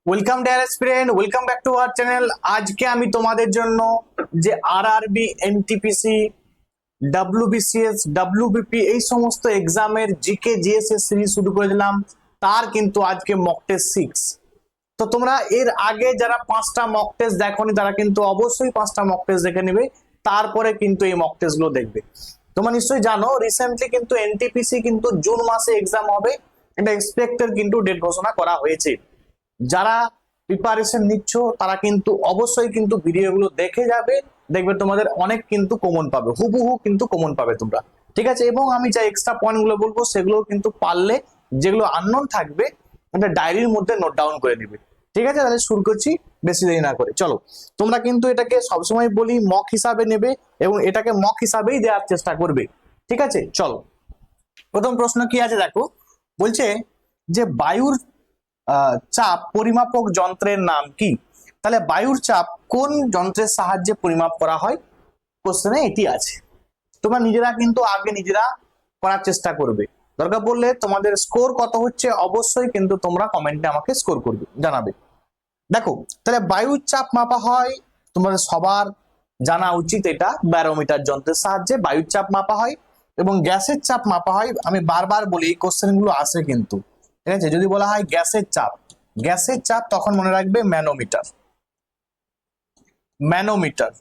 Welcome dear student, welcome back to our channel. আজকে আমি তোমাদের জন্য যে আরআরবি, এনটিপিসি, ডাব্লিউবিসিএস, ডাব্লিউবিপি এই সমস্ত এক্সামের জিকে জিএস সিরিজ শুরু করে দিলাম। তার কিন্তু আজকে মক টেস্ট 6। তো তোমরা এর আগে যারা 5টা মক টেস্ট দেখোনি তারা কিন্তু অবশ্যই 5টা মক টেস্ট দেখে নেবে, তারপরে কিন্তু এই মক টেস্ট গুলো দেখবে। তোমরা নিশ্চয়ই জানো রিসেন্টলি কিন্তু এনটিপিসি কিন্তু জুন মাসে এক্সাম হবে, এটা এক্সপেক্টেড কিন্তু ডেট ঘোষণা করা হয়েছে। যারা প্রিপারেশন নিচ্ছ তারা কিন্তু অবশ্যই কিন্তু ভিডিওগুলো দেখে যাবে, দেখবে তোমাদের অনেক কিন্তু কমন পাবে, হুবহু কিন্তু কমন পাবে তোমরা। ঠিক আছে, এবং আমি যা এক্সট্রা পয়েন্ট গুলো বলবো সেগুলো কিন্তু পারলে যেগুলো আননোন থাকবে একটা ডায়েরির মধ্যে নোট ডাউন করে নিবে। ঠিক আছে, তাহলে শুরু করছি বেশি দেরি না করে। চলো, তোমরা কিন্তু এটাকে সবসময় বলি মক হিসাবে নেবে এবং এটাকে মক হিসাবেই দেওয়ার চেষ্টা করবে। ঠিক আছে, চলো প্রথম প্রশ্ন কি আছে দেখো। বলছে যে বায়ুর চাপ পরিমাপক যন্ত্রের নাম কি? তাহলে বায়ুর চাপ কোন যন্ত্রের সাহায্যে পরিমাপ করা হয়, কোশ্চেনে এটি আছে। তোমরা নিজেরা কিন্তু আগে নিজেরা করার চেষ্টা করবে, দরকার পড়লে তোমাদের স্কোর কত হচ্ছে অবশ্যই কিন্তু তোমরা কমেন্টে আমাকে স্কোর করবে, জানাবে। দেখো, তাহলে বায়ুর চাপ মাপা হয়, তোমাদের সবার জানা উচিত এটা ব্যারোমিটার যন্ত্রের সাহায্যে বায়ুর চাপ মাপা হয়। এবং গ্যাসের চাপ মাপা হয়, আমি বারবার বলি এই কোশ্চেন গুলো আসে কিন্তু। ঠিক আছে, যদি বলা হয় গ্যাসের চাপ, গ্যাসের চাপ তখন মনে রাখবে ম্যানোমিটার। ম্যানোমিটার,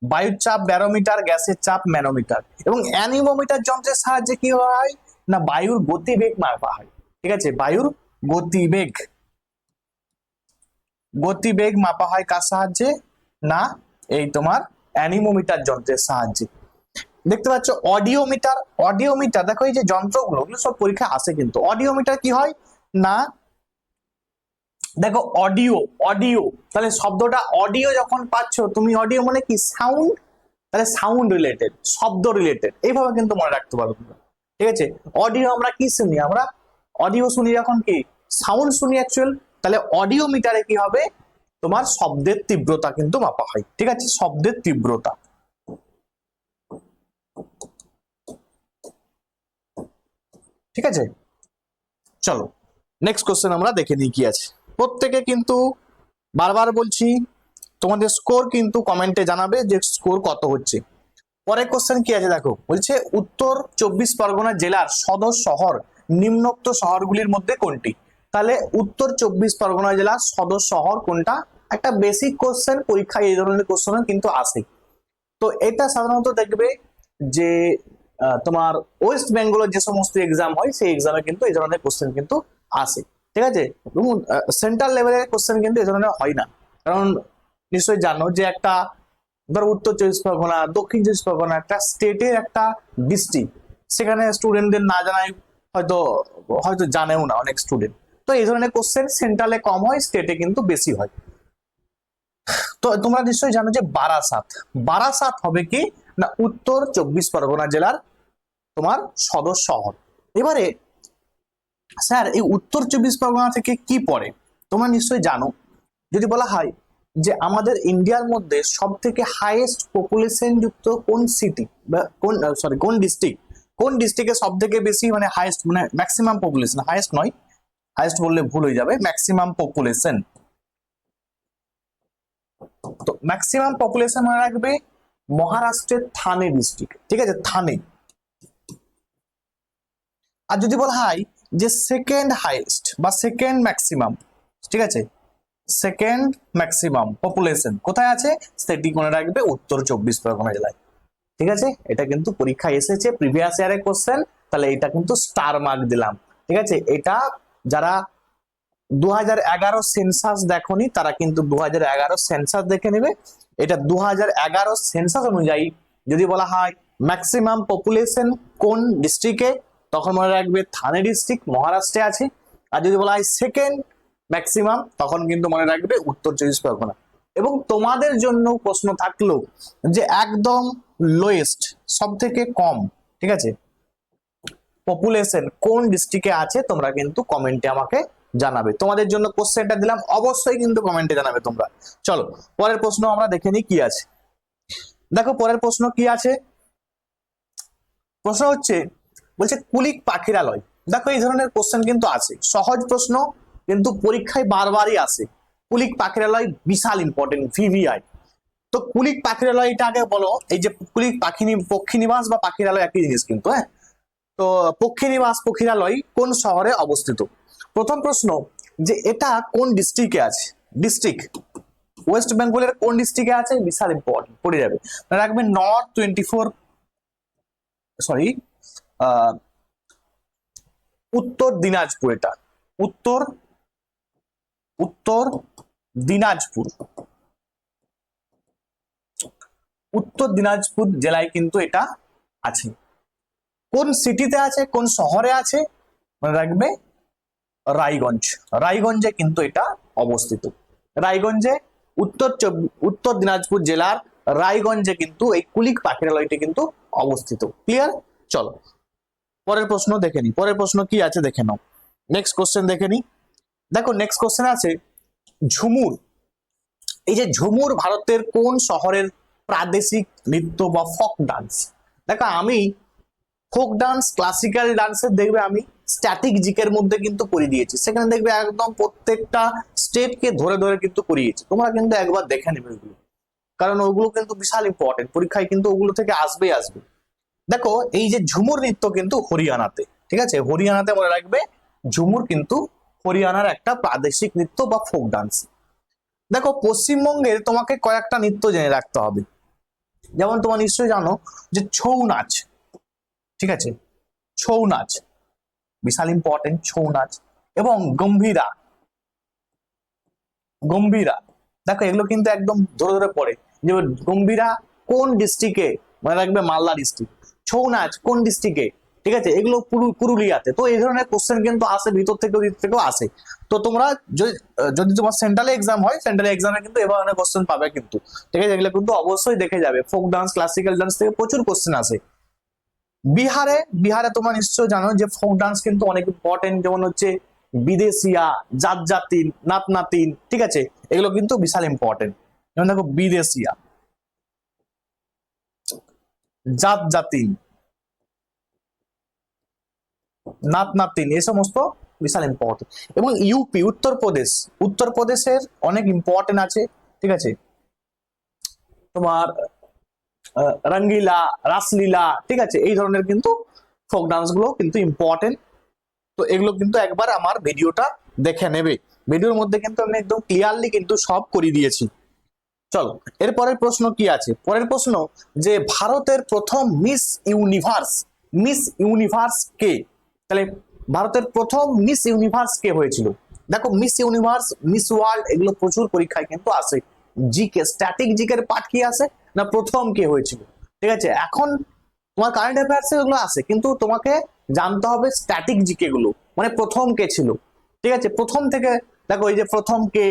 বায়ুর চাপ ব্যারোমিটার, গ্যাসের চাপ ম্যানোমিটার। এবং অ্যানিমোমিটার যন্ত্রের সাহায্যে কি হয় না বায়ুর গতিবেগ মাপা হয়। ঠিক আছে, বায়ুর গতিবেগ, গতিবেগ মাপা হয় কার সাহায্যে না এই তোমার অ্যানিমোমিটার যন্ত্রের সাহায্যে। দেখতে পাচ্ছ অডিওমিটার, অডিওমিটার দেখো এই যে যন্ত্রগুলো ওগুলো সব পরীক্ষা আসে কিন্তু। অডিওমিটার কি হয় না দেখো অডিও, অডিও তাহলে শব্দটা অডিও যখন পাচ্ছ তুমি, অডিও মানে কি সাউন্ড, তাহলে সাউন্ড রিলেটেড, শব্দ রিলেটেড, এইভাবে কিন্তু মনে রাখতে পারো তোমরা। ঠিক আছে, অডিও আমরা কি শুনি, আমরা অডিও শুনি যখন কি সাউন্ড শুনি অ্যাকচুয়াল, তাহলে অডিও মিটারে কি হবে তোমার শব্দের তীব্রতা কিন্তু মাপা হয়। ঠিক আছে, শব্দের তীব্রতা। ঠিক আছে, চলো নেক্সট কোশ্চেন আমরা দেখে নিই কি আছে। প্রত্যেকে কিন্তু বারবার বলছি তোমাদের স্কোর কিন্তু কমেন্টে জানাবে যে স্কোর কত হচ্ছে। পরের কোশ্চেন কি আছে দেখো, বলছে উত্তর 24 পরগনা জেলার সদর শহর নিম্নোক্ত শহরগুলির মধ্যে কোনটি? তাহলে উত্তর 24 পরগনা জেলার সদর শহর কোনটা, একটা বেসিক কোশ্চেন, পরীক্ষায় এই ধরনের কোশ্চেন কিন্তু আসে। তো এটা সাধারণত দেখবে যে তোমার ওয়েস্ট বেঙ্গলের যে সমস্ত এক্সাম হয় সেই এক্সামে কিন্তু এই ধরনের কোশ্চেন কিন্তু আসে। ঠিক আছে, এবং সেন্ট্রাল লেভেলের কোশ্চেন কিন্তু এই ধরনের হয় না, কারণ নিশ্চয়ই জানো যে একটা ধর উত্তর 24 পরগনা, দক্ষিণ 24 পরগনা একটা স্টেটের একটা ডিস্ট্রিক্ট, সেখানে স্টুডেন্টদের না জানাই হয়তো হয়তো জানেও না অনেক স্টুডেন্ট। তো এই ধরনের কোশ্চেন সেন্ট্রালে কম হয়, স্টেটে কিন্তু বেশি হয়। তো তোমরা নিশ্চয়ই জানো যে বারাসাত, বারাসাত হবে কি না উত্তর 24 পরগনা জেলার তোমার সদর শহর। এবারে স্যার এই উত্তর 24 পরগনা থেকে কি পড়ে, তোমরা নিশ্চয়ই জানো। যদি বলা হয় যে আমাদের ইন্ডিয়ার মধ্যে সব থেকে হাইয়েস্ট পপুলেশন যুক্ত কোন সিটি বা কোন সরি কোন ডিস্ট্রিক্ট, কোন ডিস্ট্রিক্টে সব থেকে বেশি মানে হাইয়েস্ট মানে ম্যাক্সিমাম পপুলেশন, হাইয়েস্ট নয়, হাইয়েস্ট বললে ভুল হয়ে যাবে, ম্যাক্সিমাম পপুলেশন। তো ম্যাক্সিমাম পপুলেশন মনে রাখবে মহারাষ্ট্রের থানে ডিস্ট্রিক্ট। ঠিক আছে, থানে। আর যদি বলা হয় যে সেকেন্ড হাইয়েস্ট বা সেকেন্ড ম্যাক্সিমাম, ঠিক আছে, সেকেন্ড ম্যাক্সিমাম পপুলেশন কোথায় আছে সেটি মনে রাখবে উত্তর 24 পরগনা জেলায়। ঠিক আছে, এটা কিন্তু পরীক্ষায় এসেছে প্রিভিয়াস ইয়ারের কোশ্চেন, তাহলে এটা কিন্তু স্টার মার্ক দিলাম। ঠিক আছে, এটা যারা 2011 সেন্সাস দেখোনি তারা কিন্তু 2011 সেন্সাস দেখে নেবে। এটা 2011 সেন্সাস অনুযায়ী যদি বলা হয় ম্যাক্সিমাম পপুলেশন কোন ডিস্ট্রিক্টে, তখন মনে রাখবে থানে ডিস্ট্রিক্ট মহারাষ্ট্রে আছে। আর যদি বলা হয় সেকেন্ড ম্যাক্সিমাম তখন কিন্তু মনে রাখবে উত্তর 24 পরগনা। এবং তোমাদের জন্য প্রশ্ন থাকলো যে একদম লোয়েস্ট সব থেকে কম, ঠিক আছে, পপুলেশন কোন ডিস্ট্রিক্টে আছে তোমরা কিন্তু কমেন্টে আমাকে জানাবে। তোমাদের জন্য কোশ্চেনটা দিলাম, অবশ্যই কিন্তু কমেন্টে জানাবে তোমরা। চলো পরের প্রশ্ন আমরা দেখে নিই কি আছে। দেখো পরের প্রশ্ন কি আছে, প্রশ্ন হচ্ছে বলছে কুলিক পাখিরালয়। দেখো এই ধরনের কোশ্চেন কিন্তু আছে, সহজ প্রশ্ন কিন্তু পরীক্ষায় বারবারই আসে। কুলিক পাখিরালয় বিশাল ইম্পর্টেন্ট, ভিভিআই। তো কুলিক পাখিরালয়টা আগে বলো, এই যে কুলিক পক্ষীনিবাস বা পাখিরালয় একই জিনিস কিন্তু, হ্যাঁ। তো পক্ষীনিবাস পক্ষীরালয় কোন শহরে অবস্থিত? প্রথম প্রশ্ন, যে এটা কোন ডিস্ট্রিক্টে আছে? ডিস্ট্রিক্ট ওয়েস্ট বেঙ্গলের কোন ডিস্ট্রিক্টে আছে? বিশাল ইম্পর্টেন্ট, পড়ে যাবে। রাখবেন নর্থ 24, সরি, উত্তর দিনাজপুর। এটা উত্তর উত্তর দিনাজপুর, উত্তর দিনাজপুর জেলায় কিন্তু এটা আছে। কোন সিটিতে আছে, কোন শহরে আছে? মনে রাখবে রায়গঞ্জ। রায়গঞ্জে কিন্তু এটা অবস্থিত। রায়গঞ্জে, উত্তর দিনাজপুর জেলার রায়গঞ্জে কিন্তু এই কুলিক পাখিরালয়টি কিন্তু অবস্থিত। ক্লিয়ার? চলো পরের প্রশ্ন দেখে নি। পরের প্রশ্ন কি আছে দেখে নাও। নেক্সট কোশ্চেন দেখে নি। দেখো নেক্সট কোশ্চেন আছে ঝুমুর। এই যে ঝুমুর ভারতের কোন শহরের প্রাদেশিক নৃত্য বা ফোক ডান্স? দেখো আমি ফোক ডান্স, ক্লাসিক্যাল ডান্সের দেখবে আমি স্ট্যাটিক জিকের মধ্যে কিন্তু করে দিয়েছি। সেখানে দেখবে একদম প্রত্যেকটা স্টেপকে ধরে ধরে কিন্তু করিয়েছি। তোমরা কিন্তু একবার দেখে নেবে ওইগুলো, কারণ ওগুলো কিন্তু বিশাল ইম্পর্টেন্ট, পরীক্ষায় কিন্তু ওগুলো থেকে আসবেই আসবে। দেখো এই যে ঝুমুর নৃত্য কিন্তু হরিয়ানাতে, ঠিক আছে, হরিয়ানাতে মনে রাখবে ঝুমুর কিন্তু হরিয়ানার একটা প্রাদেশিক নৃত্য বা ফোক ডান্স। দেখো পশ্চিমবঙ্গের তোমাকে কয়েকটা নৃত্য জেনে রাখতে হবে। যেমন তোমরা নিশ্চয়ই জানো যে ছৌ নাচ, ঠিক আছে, ছৌ নাচ বিশাল ইম্পর্টেন্ট, ছৌ নাচ। এবং গম্ভীরা, গম্ভীরা দেখো এগুলো কিন্তু একদম ধরে ধরে পড়ে। যে গম্ভীরা কোন ডিস্ট্রিক্টে? মনে রাখবে মালদা ডিস্ট্রিক্ট। ছৌ নাচ কোন ডিস্ট্রিক্টে? ঠিক আছে, এগুলো পুরুলিয়াতে। তো এই ধরনের কোশ্চেন কিন্তু আসে, ভিতর থেকেও আসে। তো তোমরা যদি তোমার সেন্ট্রালে এক্সাম হয়, সেন্ট্রাল এক্সামে কিন্তু এ ধরনের কোশ্চেন পাবে কিন্তু, ঠিক আছে, এগুলো কিন্তু অবশ্যই দেখে যাবে। ফোক ডান্স, ক্লাসিক্যাল ডান্স থেকে প্রচুর কোশ্চেন আসে। বিহারে তোমরা নিশ্চয় জানো যে ফোক ডান্স কিন্তু অনেক ইম্পর্টেন্ট, যেমন হচ্ছে বিদেশিয়া, জাত জাতিন, নাত নাতিন, ঠিক আছে, এগুলো কিন্তু বিশাল ইম্পর্টেন্ট। যেমন দেখো বিদেশিয়া, জাত জাতিন, নাত নাতিন, এই সমস্ত বিশাল ইম্পর্টেন্ট। এবং ইউপি, উত্তরপ্রদেশের অনেক ইম্পর্টেন্ট আছে, ঠিক আছে, তোমার রঙ্গিলা, রাসলীলা, ঠিক আছে, এই ধরনের কিন্তু ফোক ডান্স গুলো কিন্তু ইম্পর্টেন্ট। তো এগুলো কিন্তু একবার আমার ভিডিওটা দেখে নেবে। ভিডিওর মধ্যে কিন্তু আমি একদম ক্লিয়ারলি কিন্তু সব করে দিয়েছি। চলো এর পরের প্রশ্ন কি আছে। পরের প্রশ্ন, যে ভারতের প্রথম মিস ইউনিভার্স কে? তাহলে ভারতের প্রথম মিস ইউনিভার্স কে হয়েছিল? দেখো মিস ইউনিভার্স, মিস ওয়ার্ল্ড, এগুলো প্রচুর পরীক্ষায় কিন্তু আসে। জিকে, স্ট্যাটিক জিকের পার্ট কি আছে না, প্রথম কে হয়েছিল, ঠিক আছে। এখন তোমার কারেন্ট অ্যাফেয়ার্স এগুলো আছে, কিন্তু তোমাকে জানতে হবে স্ট্যাটিক জিকে গুলো, মানে প্রথম কে ছিল, ঠিক আছে। প্রথম থেকে দেখো এই যে প্রথম কে,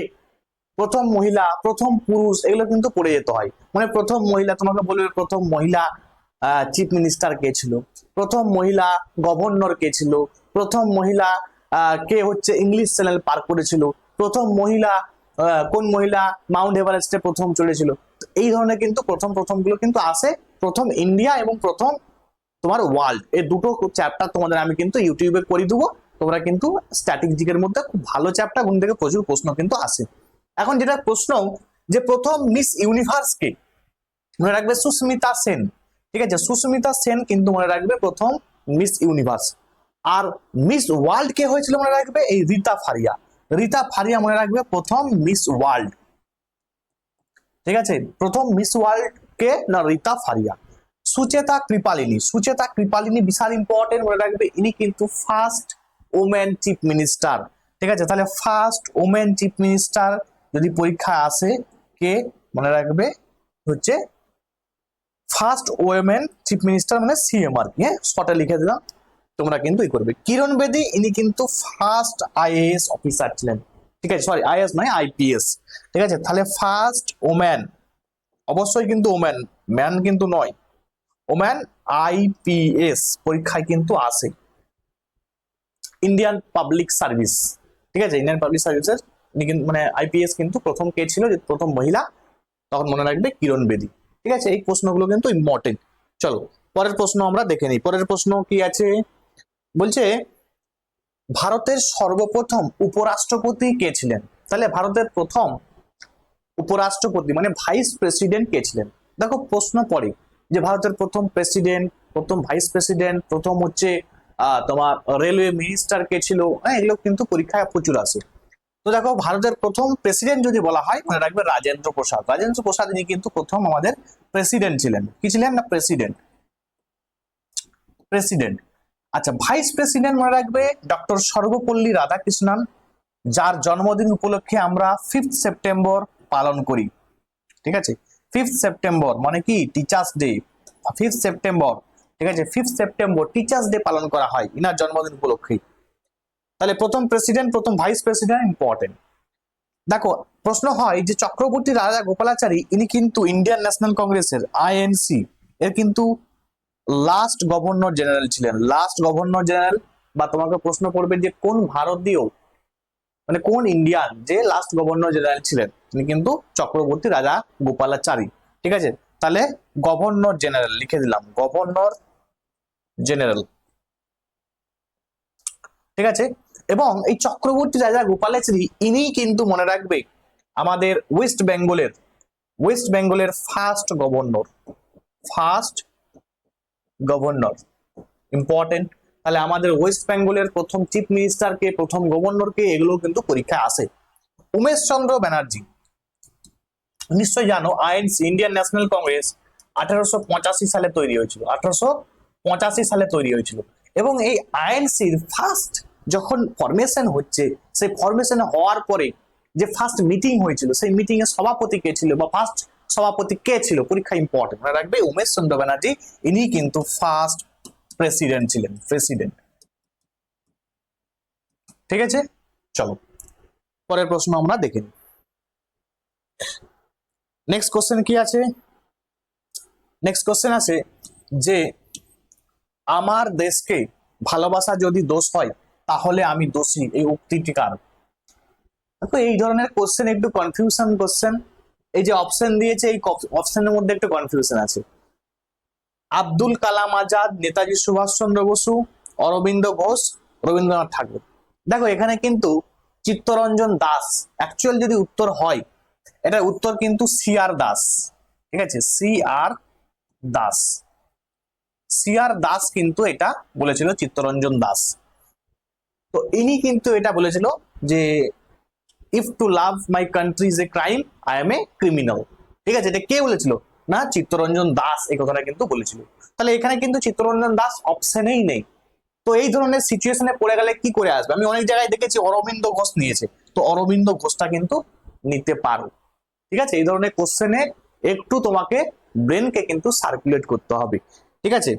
প্রথম মহিলা, প্রথম পুরুষ, এগুলো কিন্তু পড়ে যেতে হয়। মানে প্রথম মহিলা, তোমাকে বলবে প্রথম মহিলা চিফ মিনিস্টার কে ছিল, প্রথম মহিলা গভর্নর কে ছিল, প্রথম মহিলা কে হচ্ছে ইংলিশ চ্যানেল পার করেছিল, প্রথম মহিলা কোন মহিলা মাউন্ট এভারেস্টে প্রথম চলেছিল। এই ধরনের কিন্তু প্রথম গুলো কিন্তু আসে। প্রথম ইন্ডিয়া এবং প্রথম তোমার ওয়ার্ল্ড, এই দুটো চ্যাপ্টার তোমাদের আমি কিন্তু ইউটিউবে করে দেবো। তোমরা কিন্তু স্ট্যাটিক জিকের মধ্যে খুব ভালো চ্যাপ্টার, ঘুম থেকে প্রচুর প্রশ্ন কিন্তু আসে। এখন যেটা প্রশ্ন, যে প্রথম মিস ইউনিভার্স কে? মনে রাখবে সুস্মিতা সেন, ঠিক আছে, সুস্মিতা সেন কিন্তু মনে রাখবে প্রথম মিস ইউনিভার্স। আর মিস ওয়ার্ল্ড কে হয়েছিল মনে রাখবে এই রীতা ফারিয়া। রীতা ফারিয়া মনে রাখবে প্রথম মিস ওয়ার্ল্ড, ঠিক আছে। প্রথম মিস ওয়ার্ল্ড কে না, রীতা ফারিয়া। সুচেতা কৃপালিনী বিশাল ইম্পর্টেন্ট, মনে রাখবে ইনি কিন্তু ফার্স্ট ওমেন চিফ মিনিস্টার, ঠিক আছে। তাহলে ফার্স্ট ওমেন চিফ মিনিস্টার যদি পরীক্ষা আসে কে, মনে রাখবে হচ্ছে ফার্স্ট ওমেন চিফ মিনিস্টার, মানে সিএম আর কি, হ্যাঁ, শর্টে লিখে দিলাম, তোমরা কিন্তু ই করবে। কিরণ বেদি, ইনি কিন্তু ফার্স্ট আইএএস অফিসার ছিলেন, ঠিক আছে, সরি আইএএস নয়, আইপিএস, ঠিক আছে। তাহলে ফার্স্ট ওম্যান, অবশ্যই কিন্তু ওম্যান, ম্যান কিন্তু নয়, ওম্যান আইপিএস পরীক্ষায় কিন্তু আসে। ইন্ডিয়ান পাবলিক সার্ভিস, ঠিক আছে, ইন্ডিয়ান পাবলিক সার্ভিসের মানে আইপিএস কিন্তু প্রথম কে ছিল, যে প্রথম মহিলা, তখন মনে রাখবে কিরণ বেদি, ঠিক আছে। এই প্রশ্নগুলো কিন্তু ইম্পর্টেন্ট। চলো পরের প্রশ্ন আমরা দেখে নিই। পরের প্রশ্ন কি আছে, বলছে ভারতের সর্বপ্রথম উপরাষ্ট্রপতি কে ছিলেন? তাহলে ভারতের প্রথম উপরাষ্ট্রপতি মানে ভাইস প্রেসিডেন্ট কে ছিলেন? দেখো প্রশ্ন পড়ে যে ভারতের প্রথম প্রেসিডেন্ট, প্রথম ভাইস প্রেসিডেন্ট, প্রথম হচ্ছে তোমার রেলওয়ে মিনিস্টার কে ছিল, হ্যাঁ এগুলো কিন্তু পরীক্ষায় প্রচুর আসে। তো দেখো ভারতের প্রথম প্রেসিডেন্ট যদি বলা হয় মনে রাখবে রাজেন্দ্র প্রসাদ। রাজেন্দ্র প্রসাদ ইনি কিন্তু প্রথম আমাদের প্রেসিডেন্ট ছিলেন। কি ছিলেন না? প্রেসিডেন্ট। প্রেসিডেন্ট। আচ্ছা ভাইস প্রেসিডেন্ট মনে রাখবে ডক্টর সর্বপল্লী রাধাকৃষ্ণন, যার জন্মদিন উপলক্ষে আমরা 5 সেপ্টেম্বর পালন করি। ঠিক আছে, 5 সেপ্টেম্বর মানে কি টিচার্স ডে। 5 সেপ্টেম্বর, ঠিক আছে, 5 সেপ্টেম্বর টিচার্স ডে পালন করা হয় ইনার জন্মদিন উপলক্ষে। তাহলে প্রথম প্রেসিডেন্ট, প্রথম ভাইস প্রেসিডেন্ট ইম্পর্টেন্ট। দেখো প্রশ্ন হয় যে চক্রবর্তী রাজা গোপালাচারী ইনি কিন্তু ইন্ডিয়ান ন্যাশনাল কংগ্রেসের আইএনসি এর কিন্তু লাস্ট গভর্নর জেনারেল ছিলেন। লাস্ট গভর্নর জেনারেল, বা তোমাকে প্রশ্ন করবে যে কোন ভারতীয় মানে কোন ইন্ডিয়ান যে লাস্ট গভর্নর জেনারেল ছিলেন, তিনি কিন্তু চক্রবর্তী রাজা গোপালাচারী। ঠিক আছে, তাহলে গভর্নর জেনারেল লিখে দিলাম, গভর্নর জেনারেল। ঠিক আছে, এবং এই চক্রবর্তী রাজা গোপালাচারী ইনি কিন্তু মনে রাখবে আমাদের ওয়েস্ট বেঙ্গলের first governor. First governor important. তাহলে আমাদের ওয়েস্ট বেঙ্গলের প্রথম চিফ মিনিস্টার কে, প্রথম গভর্নর কে, এগুলো কিন্তু পরীক্ষায় আসে। উমেশ চন্দ্র ব্যানার্জি নিশ্চয় জানো আইএনসি ইন্ডিয়ান ন্যাশনাল কংগ্রেস 1885 সালে তৈরি হয়েছিল। 1885 সালে তৈরি হয়েছিল, এবং এই আইএনসির ফার্স্ট যখন ফরমেশন হচ্ছে, সেই ফরমেশন হওয়ার পরে যে ফার্স্ট মিটিং হয়েছিল, সেই মিটিং এর সভাপতি কে ছিল বা ফার্স্ট সভাপতি কে ছিল, পরীক্ষা ইম্পর্টেন্ট মনে রাখবে উমেশ চন্দ্র ব্যানার্জি, ইনি কিন্তু ফার্স্ট প্রেসিডেন্ট ছিলেন, প্রেসিডেন্ট। ঠিক আছে, চলো পরের প্রশ্ন আমরা দেখে নিই। নেক্সট কোশ্চেন কি আছে? নেক্সট কোশ্চেন আছে যে আমার দেশকে ভালোবাসা যদি দোষ হয় তাহলে আমি দোষী, এই উক্তিটি কার? দেখো এই ধরনের কোশ্চেন একটু কনফিউশন কোশ্চেন। এই যে অপশন দিয়েছে এই অপশনের মধ্যে একটু কনফিউশন আছে। আব্দুল কালাম আজাদ, নেতাজি সুভাষচন্দ্র বসু, অরবিন্দ ঘোষ, রবীন্দ্রনাথ ঠাকুর। দেখো এখানে কিন্তু চিত্তরঞ্জন দাস অ্যাকচুয়াল যদি উত্তর হয়, এটার উত্তর কিন্তু সি আর দাস। ঠিক আছে, সি আর দাস। সি আর দাস কিন্তু এটা বলেছিল, চিত্তরঞ্জন দাস। তো ইনি কিন্তু এটা বলেছিল যে if to love my country is a crime, I am a criminal. ঠিক আছে, এটা কে বলেছিল? না চিত্তরঞ্জন দাস এই কথাটা কিন্তু বলেছিল। তাহলে এখানে কিন্তু চিত্তরঞ্জন দাস অপশনেই নেই। তো এই ধরনের সিচুয়েশনে পড়ে গেলে কি করে আসবে? আমি অনেক জায়গায় দেখেছি অরবিন্দ ঘোষ নিয়েছে, তো অরবিন্দ ঘোষটা কিন্তু নিতে পারো। ঠিক আছে, এই ধরনের কোশ্চেনে একটু তোমাকে ব্রেনকে কিন্তু সার্কুলেট করতে হবে। ঠিক আছে,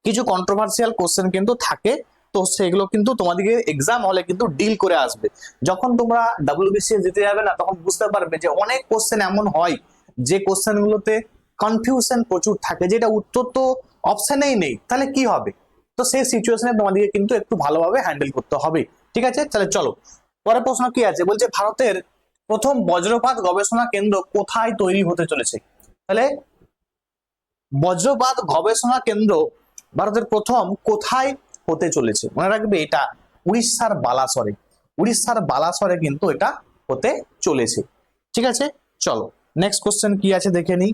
কিছু কন্ট্রোভার্সিয়াল কোশ্চেন কিন্তু থাকে, তো সেগুলো কিন্তু তোমাদেরকে এক্সাম হলে কিন্তু ডিল করে আসবে। যখন তোমরা ডাব্লিউবিসিএস দিতে যাবে না, তখন বুঝতে পারবে যে অনেক কোশ্চেন এমন হয় যে কোশ্চেন গুলোতে কনফিউশন প্রচুর থাকে, যেটা উত্তর তো অপশনেই নেই, তাহলে কি হবে? তো সেই সিচুয়েশনে তোমাদেরকে কিন্তু একটু ভালোভাবে হ্যান্ডেল করতে হবে। ঠিক আছে, তাহলে চলো পরের প্রশ্ন কি আছে, বলছে ভারতের প্রথম বজ্রপাত গবেষণা কেন্দ্র কোথায় তৈরি হতে চলেছে? তাহলে বজ্রপাত গবেষণা কেন্দ্র ভারতের প্রথম কোথায় হতে চলেছে? মনে রাখবে এটা উড়িষ্যার বালাসরে। উড়িষ্যার বালাসরে কিন্তু এটা হতে চলেছে। ঠিক আছে, চলো নেক্সট কোশ্চেন কি আছে দেখে নিই।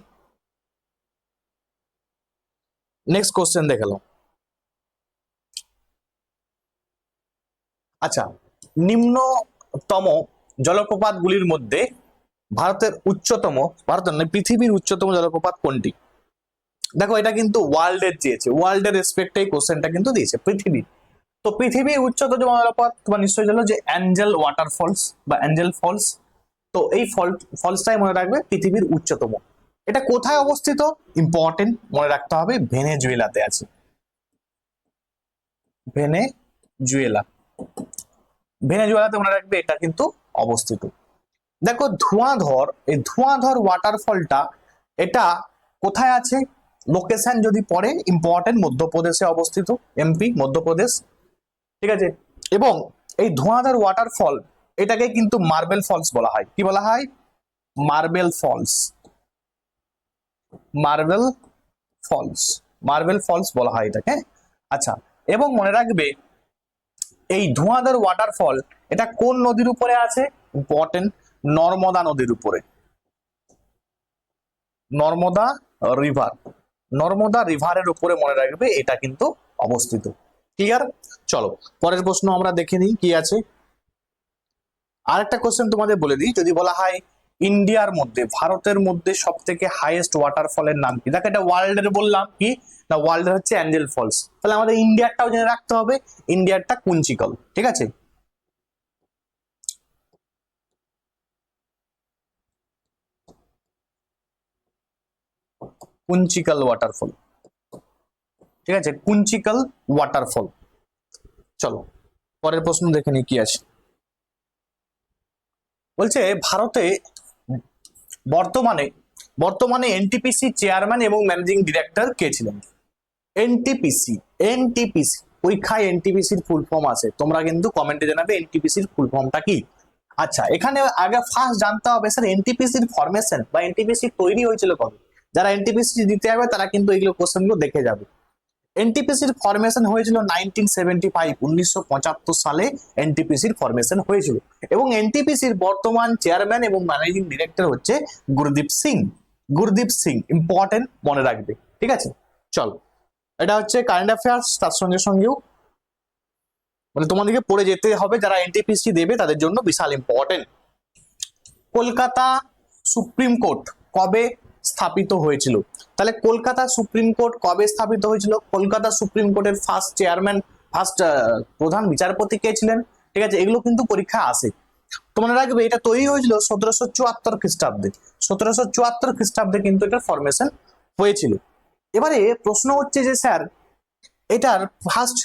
নেক্সট কোশ্চেন দেখে নাও। আচ্ছা, নিম্নতম জলপ্রপাতগুলির মধ্যে ভারতের নয় পৃথিবীর উচ্চতম জলপ্রপাত কোনটি? দেখো এটা কিন্তু ওয়ার্ল্ডের চেয়েছে, ওয়ার্ল্ডের রেসপেক্টে এই কোশ্চেনটা কিন্তু দিয়েছে পৃথিবী। তো পৃথিবীর উচ্চতম জলপ্রপাত তোমার নিশ্চয়ই জানো যে অ্যাঞ্জেল ওয়াটারফলস বা অ্যাঞ্জেল ফলস। তো এই ফলসটাই মনে রাখবে পৃথিবীর উচ্চতম। এটা কোথায় অবস্থিত? ইম্পর্টেন্ট, মনে রাখতে হবে ভেনেজুয়েলাতে আছে। ভেনেজুয়েলা, ভেনেজুয়েলাতে মনে রাখবে এটা কিন্তু অবস্থিত। দেখো ধোঁয়াধর, এই ধোঁয়াধর ওয়াটারফলটা এটা কোথায় আছে? লোকেশন যদি পড়ে ইম্পর্টেন্ট, মধ্যপ্রদেশে অবস্থিত, এমপি মধ্যপ্রদেশ। ঠিক আছে, এবং এই ধোঁয়াধার ওয়াটারফল এটাকে কিন্তু মার্বেল ফলস বলা হয়। কি বলা হয়? Marble falls. Marble falls, marble falls বলা হয় এটাকে। আচ্ছা, এবং মনে রাখবে এই ধোঁয়াধার ওয়াটারফল এটা কোন নদীর উপরে আছে? ইম্পর্টেন্ট, নর্মদা নদীর উপরে, নর্মদা রিভার, নর্মদা রিভারের উপরে মনে রাখবে এটা কিন্তু অবস্থিত। ক্লিয়ার? চলো পরের প্রশ্ন আমরা দেখে নিই কি আছে। আরেকটা কোশ্চেন তোমাদের বলে দিই, যদি বলা হয় ইন্ডিয়ার মধ্যে, ভারতের মধ্যে সব থেকে হাইয়েস্ট ওয়াটারফলের নাম কি? দেখো এটা ওয়ার্ল্ডের বললাম, কি না ওয়ার্ল্ডের হচ্ছে অ্যাঞ্জেল ফলস, তাহলে আমাদের ইন্ডিয়ারটাও জেনে রাখতে হবে, ইন্ডিয়ারটা কুঞ্চিকল। ঠিক আছে, কুঞ্চিকল ওয়াটারফল। ঠিক আছে, কুঞ্চিকল ওয়াটারফল। চলো পরের প্রশ্ন দেখে নি কি আছে। বলছে ভারতে বর্তমানে বর্তমানে এনটিপিসি চেয়ারম্যান এবং ম্যানেজিং ডিরেক্টর কে ছিলেন? এনটিপিসি, এনটিপিসি পরীক্ষায় এনটিপিসির ফুল ফর্ম আছে, তোমরা কিন্তু কমেন্টে জানাবে এনটিপিসির ফুল ফর্মটা কি। আচ্ছা, এখানে আগে ফার্স্ট জানতে হবে স্যার এনটিপিসির ফরমেশন বা এনটিপিসি তৈরি হয়েছিল কবে। যারা এনটিপিসি দিতে যাবে তারা কিন্তু এইগুলো কোশ্চেনগুলো দেখে যাবে। এনটিপিসির ফরমেশন হয়েছিল 1975, 1975 সালে এনটিপিসির ফরমেশন হয়েছিল, এবং এনটিপিসির বর্তমান চেয়ারম্যান এবং ম্যানেজিং ডিরেক্টর হচ্ছে গুরদীপ সিং। গুরদীপ সিং ইম্পর্টেন্ট, মনে রাখবে। ঠিক আছে, চল এটা হচ্ছে কারেন্ট অ্যাফেয়ার্স, তার সঙ্গে সঙ্গেও মানে তোমাদেরকে পড়ে যেতে হবে, যারা এনটিপিসি দেবে তাদের জন্য বিশাল ইম্পর্টেন্ট। কলকাতা সুপ্রিম কোর্ট কবে স্থাপিত হয়েছিল? তাহলে কলকাতা সুপ্রিম কোর্ট কবে স্থাপিত হয়েছিল? কলকাতা সুপ্রিম কোর্টের ফার্স্ট চেয়ারম্যান, ফার্স্ট প্রধান বিচারপতি কে ছিলেন? ঠিক আছে, এগুলো কিন্তু পরীক্ষা আসে। তো মনে রাখবে এটা তৈরি হয়েছিল 1774 খ্রিস্টাব্দে, 1774 খ্রিস্টাব্দে কিন্তু এটা ফরমেশন হয়েছিল। এবারে প্রশ্ন হচ্ছে যে স্যার এটার ফার্স্ট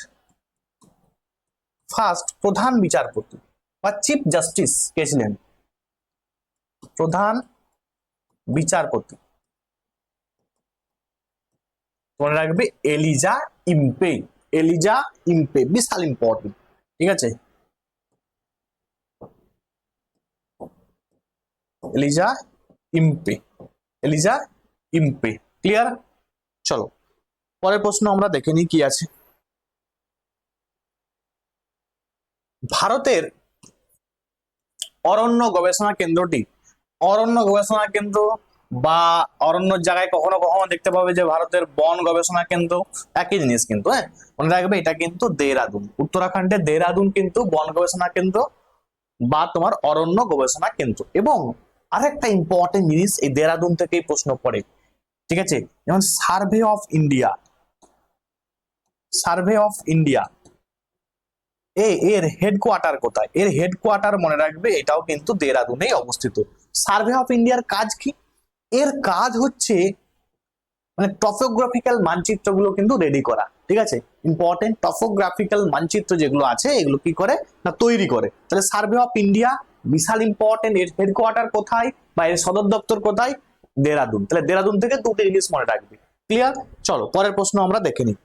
ফার্স্ট প্রধান বিচারপতি বা চিফ জাস্টিস কে ছিলেন? প্রধান বিচারপতি মনে রাখবে এলিজা ইম্পে, এলিজা ইম্পে, বিশাল ইম্পর্টেন্ট। ঠিক আছে, Eliza Impey, Eliza Impey. Clear? চলো পরের প্রশ্ন আমরা দেখে নিই কি আছে। ভারতের অরণ্য গবেষণা কেন্দ্রটি, অরণ্য গবেষণা কেন্দ্র বা অরণ্য জায়গায় কখনো কখনো দেখতে পাবে যে ভারতের বন গবেষণা কেন্দ্র, একই জিনিস কিন্তু। হ্যাঁ, মনে রাখবে এটা কিন্তু দেহরাদুন, উত্তরাখণ্ডের দেহরাদুন কিন্তু বন গবেষণা কেন্দ্র বা তোমার অরণ্য গবেষণা কেন্দ্র। এবং আরেকটা ইম্পর্টেন্ট জিনিস এই দেহরাদুন থেকেই প্রশ্ন পড়ে। ঠিক আছে, যেমন survey of India, survey of India এর হেডকোয়ার্টার কোথায়? এর হেডকোয়ার্টার মনে রাখবে এটাও কিন্তু দেহরাদুনেই অবস্থিত। সার্ভে অফ ইন্ডিয়ার কাজ কি? এর কাজ হচ্ছে মানে টপোগ্রাফিক্যাল মানচিত্রগুলো কিন্তু রেডি করা। ঠিক আছে, ইম্পর্টেন্ট, টপোগ্রাফিক্যাল মানচিত্র যেগুলো আছে এগুলো কি করে না তৈরি করে। তাহলে সার্ভে অফ ইন্ডিয়া বিশাল ইম্পর্টেন্ট। এর হেডকোয়ার্টার কোথায় বা এর সদর দপ্তর কোথায়? দেহরাদুন। তাহলে দেহরাদুন থেকে দুটো জিনিস মনে রাখবে। ক্লিয়ার? চলো পরের প্রশ্ন আমরা দেখে নিই।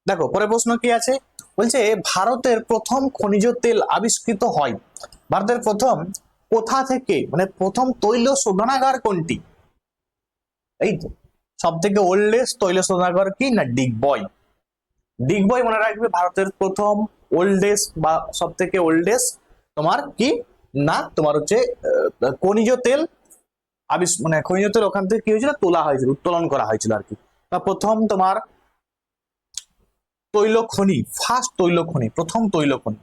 দেখো পরের প্রশ্ন কি আছে, বলছে ভারতের প্রথম খনিজ তেল আবিষ্কৃত হয়, ভারতের প্রথম কোথা থেকে, মানে প্রথম তৈল শোধনাগার কোনটি? এই তো সব থেকে ওল্ডেস্ট তৈল শোধনাগার কি না ডিগবয়। ডিগবয় মনে রাখবে ভারতের প্রথম ওল্ডেস্ট বা সব থেকে ওল্ডেস্ট তোমার কি না তোমার হচ্ছে খনিজ তেল মানে খনিজ তেল ওখান থেকে কি হয়েছিল তোলা হয়েছিল, উত্তোলন করা হয়েছিল আর কি। তা প্রথম তোমার তৈল খনি, ফার্স্ট তৈল খনি, প্রথম তৈল খনি।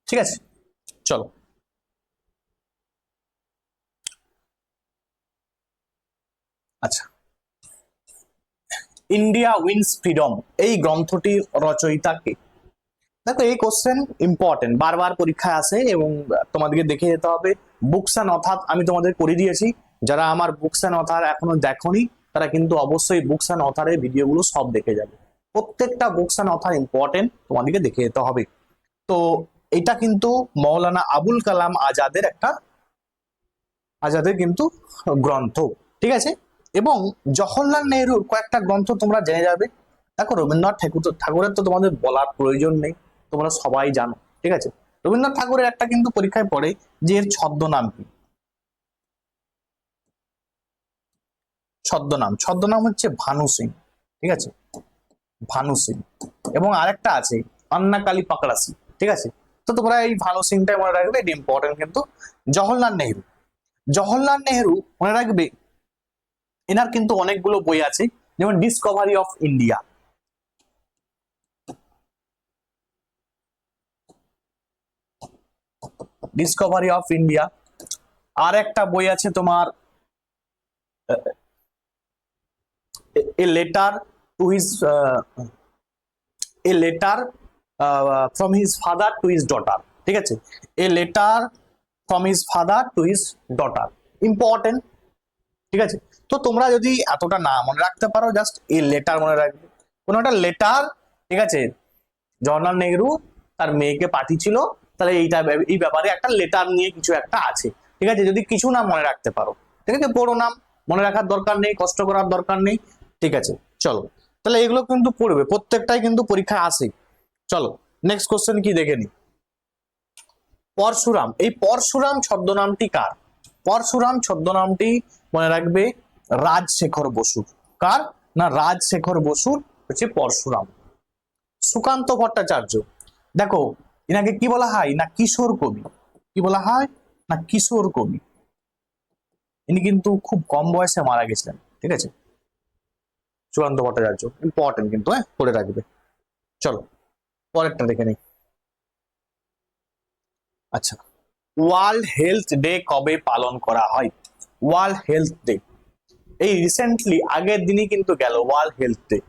ঠিক আছে, চলো আচ্ছা, ইন্ডিয়া উইন্স ফ্রিডম এই গ্রন্থটির রচয়িতা কে? দেখো এই কোশ্চেন ইম্পর্টেন্ট, বারবার পরীক্ষায় আসে এবং তোমাদেরকে দেখে যেতে হবে। বুকস অ্যান্ড অথার আমি তোমাদের করে দিয়েছি, যারা আমার বুকস অ্যান্ড অথার এখনো দেখোনি তারা কিন্তু অবশ্যই বুকস অ্যান্ড অথারের ভিডিওগুলো সব দেখে যাবে। প্রত্যেকটা বুকস অ্যান্ড অথার ইম্পর্টেন্ট, তোমাদেরকে দেখে যেতে হবে। তো এটা কিন্তু মৌলানা আবুল কালাম আজাদের একটা আজাদের কিন্তু গ্রন্থ। ঠিক আছে, এবং জওহরলাল নেহরুর কয়েকটা গ্রন্থ তোমরা জেনে যাবে। দেখো রবীন্দ্রনাথ ঠাকুরের তো তোমাদের বলার প্রয়োজন নেই, তোমরা সবাই জানো। ঠিক আছে, রবীন্দ্রনাথ ঠাকুরের একটা কিন্তু পরীক্ষায় পড়ে যে এর ছদ্মনাম কি। ছদ্মনাম, ছদ্মনাম হচ্ছে ভানু সিং, ঠিক আছে, ভানু সিং। এবং আরেকটা আছে আন্নাকালি পাকড়াসি, ঠিক আছে। তো তোমরা এই ভানু সিংটাই মনে রাখবে, এটা ইম্পর্টেন্ট কিন্তু। জওহরলাল নেহরু, জওহরলাল নেহরু মনে রাখবে এনার কিন্তু অনেকগুলো বই আছে, যেমন Discovery of India, Discovery of India. আর একটা বই আছে তোমার a letter to his, a letter from his father to his daughter, ঠিক আছে, a letter from his father to his daughter, important, ঠিক আছে। তো তোমরা যদি এতটা না মনে রাখতে পারো, জাস্ট এই লেটার মনে রাখবে, কোনো একটা লেটার, ঠিক আছে, জওহরলাল নেহরু তার মেয়েকে পাঠিয়েছিল, তাহলে এইটা এই ব্যাপারে একটা লেটার নিয়ে কিছু একটা আছে, ঠিক আছে। যদি কিছু না মনে রাখতে পারো, ঠিক আছে, বড় নাম মনে রাখার দরকার নেই, কষ্ট করার দরকার নেই, ঠিক আছে। চলো, তাহলে এগুলো কিন্তু পড়বে, প্রত্যেকটাই কিন্তু পরীক্ষায় আসে। চলো নেক্সট কোশ্চেন কি দেখে নি। পরশুরাম, এই পরশুরাম ছদ্মনামটি কার? পরশুরাম ছদ্মনামটি মনে রাখবে রাজশেখর বসুর। কার? না রাজশেখর বসুর হচ্ছে পরশুরাম। সুকান্ত ভট্টাচার্য, দেখো এনাকে কি বলা হয় না কিশোর কবি, কি বলা হয় না কিশোর কবি। ইনি কিন্তু খুব কম বয়সে মারা গেছিলেন, ঠিক আছে, সুকান্ত ভট্টাচার্য, ইম্পর্টেন্ট কিন্তু, হ্যাঁ পড়ে রাখবে। চলো পরেরটা দেখে নিই। আচ্ছা, ওয়ার্ল্ড হেলথ ডে কবে পালন করা হয়? ওয়ার্ল্ড হেলথ ডে এই রিসেন্টলি আগের দিনই কিন্তু গেল ওয়ার্ল্ড হেলথ ডে,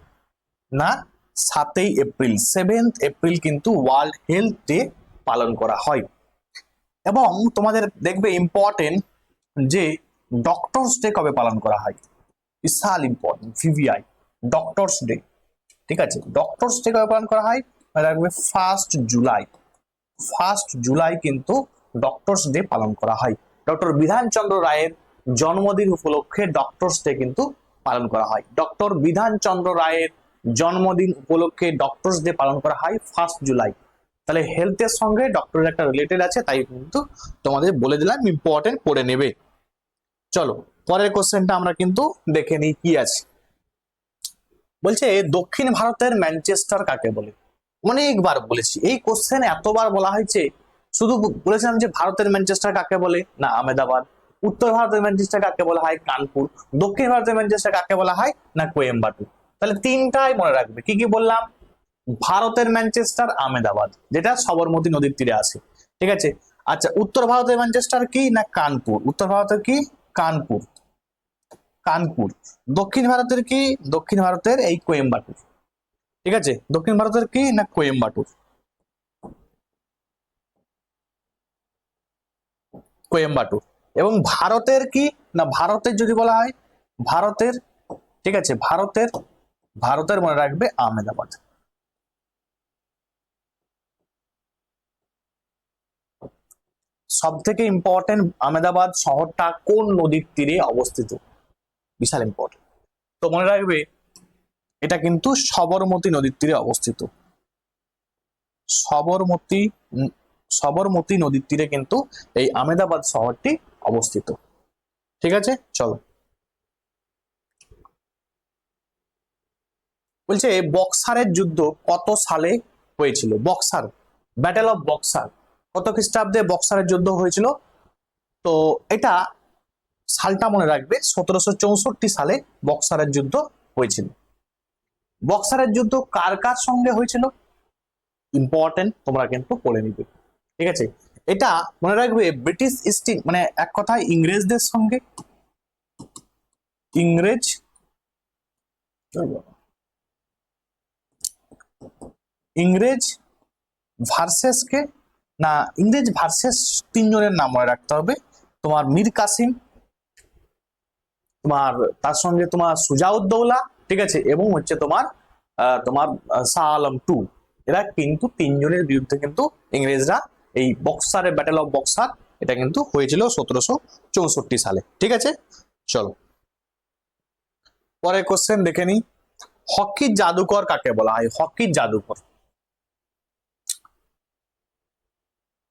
না 7ই এপ্রিল, 7th এপ্রিল কিন্তু ওয়ার্ল্ড হেলথ ডে পালন করা হয়। এবং তোমাদের দেখবে ইম্পর্টেন্ট যে ডক্টরস ডে কবে পালন করা হয়, বিশাল ইম্পর্টেন্ট, ভিভিআই ডক্টরস ডে, ঠিক আছে, ডক্টরস ডে কবে পালন করা হয় রাখবে 1 জুলাই, 1 জুলাই কিন্তু ডক্টরস ডে পালন করা হয়। ডক্টর বিধানচন্দ্র রায়ের জন্মদিন উপলক্ষে ডক্টরস ডে কিন্তু পালন করা হয়। ডক্টর বিধানচন্দ্র রায়ের জন্মদিন উপলক্ষে ডক্টরস ডে পালন করা হয় 1 জুলাই। তাহলে হেলথের সঙ্গে ডক্টরের একটা রিলেটেড আছে, তাই কিন্তু তোমাদের বলে দিলাম, ইম্পর্টেন্ট পড়ে নেবে। চলো পরের কোশ্চেনটা আমরা কিন্তু দেখে নিই কি আছে। বলছে দক্ষিণ ভারতের ম্যানচেস্টার কাকে বলে? অনেকবার বলেছি এই কোশ্চেন, এতবার বলা হয়েছে, শুধু বলেছিলাম যে ভারতের ম্যানচেস্টার কাকে বলে, না আহমেদাবাদ। উত্তর ভারতের ম্যানচেস্টার কাকে বলা হয়? কানপুর। দক্ষিণ ভারতের ম্যানচেস্টার কাকে বলা হয়? না কোয়েম্বাটুর। তাহলে তিনটাই মনে রাখবে, কি কি বললাম? ভারতের ম্যানচেস্টার আহমেদাবাদ, যেটা সবরমতী নদীর তীরে আছে, ঠিক আছে। আচ্ছা, উত্তর ভারতের ম্যানচেস্টার কি? না কানপুর। উত্তর ভারতের কি? কানপুর, কানপুর। দক্ষিণ ভারতের কি? দক্ষিণ ভারতের এই কোয়েম্বাটুর, ঠিক আছে। দক্ষিণ ভারতের কি? না কোয়েম্বাটুর, কোয়েম্বাটুর। এবং ভারতের কি? না ভারতের যদি বলা হয় ভারতের, ঠিক আছে, ভারতের, ভারতের মনে রাখবে আহমেদাবাদ। সব থেকে ইম্পর্টেন্ট, আহমেদাবাদ শহরটা কোন নদীর তীরে অবস্থিত? বিশাল ইম্পর্টেন্ট, তো মনে রাখবে এটা কিন্তু সবরমতী নদীর তীরে অবস্থিত। সবরমতী, সবরমতী নদীর তীরে কিন্তু এই আহমেদাবাদ শহরটি অবস্থিত, ঠিক আছে। চলো, বলছে বক্সারের যুদ্ধ কত সালে হয়েছিল? বক্সার, ব্যাটেল অফ বক্সার কত খ্রিস্টাব্দে বক্সারের যুদ্ধ হয়েছিল? তো এটা সালটা মনে রাখবে 1764 সালে বক্সারের যুদ্ধ হয়েছিল। বক্সারের যুদ্ধ কার কার সঙ্গে হয়েছিল? ইম্পর্টেন্ট, তোমরা কিন্তু পড়ে নিবে, ঠিক আছে। এটা মনে রাখবে ব্রিটিশ ইস্ট, মানে এক কথায় ইংরেজদের সঙ্গে, ইংরেজ, ইংরেজ ভার্সেস কে, না ইংরেজ ভার্সেস তিনজনের নাম মনে রাখতে হবে। তোমার মীর কাসিম, তোমার তার সঙ্গে তোমার সুজাউদ্দৌলা, ঠিক আছে, এবং হচ্ছে তোমার তোমার শাহ আলম টু। এরা কিন্তু তিনজনের বিরুদ্ধে কিন্তু ইংরেজরা এই বক্সারের ব্যাটেল অফ বক্সার এটা কিন্তু হয়েছিল 1764 সালে, ঠিক আছে। চলো পরের কোশ্চেন দেখে নি। হকির জাদুকর কাকে বলা হয়? হকির জাদুকর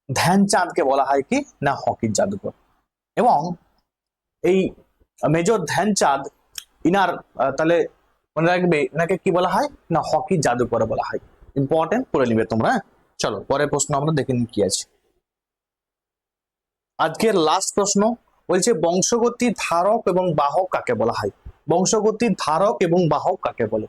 ধ্যানচাঁদকে বলা হয় কি? না হকির জাদুকর। এবং এই মেজর ধ্যানচাঁদ ইনার তাহলে মনে রাখবে এনাকে কি বলা হয় না হকি জাদুকর বলা হয়। ইম্পর্টেন্ট পড়ে নিবে তোমরা। চলো পরের প্রশ্ন আমরা দেখে নিই কি আছে। আজকের লাস্ট প্রশ্ন বলছে বংশগতির ধারক এবং বাহক কাকে বলা হয়? বংশগতির ধারক এবং বাহক কাকে বলে?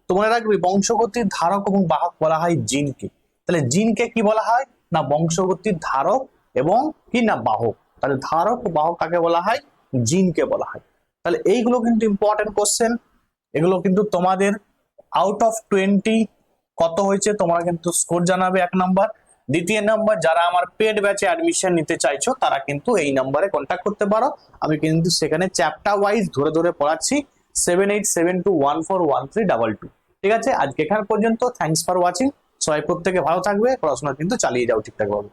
তো মনে রাখবে বংশগতির ধারক এবং বাহক বলা হয় জিনকে। তাহলে জিনকে কি বলা হয় না বংশগতির ধারক এবং কি না বাহক। তাহলে ধারক ও বাহক কাকে বলা হয়? জিনকে বলা হয়। তাহলে এইগুলো কিন্তু ইম্পর্টেন্ট কোশ্চেন। এগুলো কিন্তু তোমাদের আউট অফ 20 কত হয়েছে তোমরা কিন্তু স্কোর জানাবে 1 নাম্বার। দ্বিতীয় নাম্বার যারা আমার পেড ব্যাচে অ্যাডমিশন নিতে চাইছো তারা কিন্তু এই নাম্বারে কন্ট্যাক্ট করতে পারো। আমি কিন্তু সেখানে চ্যাপ্টার ওয়াইজ ধরে ধরে পড়াচ্ছি 7872141322। ঠিক আছে, আজকে এখান পর্যন্ত। Thanks for watching. সবাই প্রত্যেকে ভালো থাকবে, পড়াশোনা কিন্তু চালিয়ে যাও ঠিকঠাক ভাবে।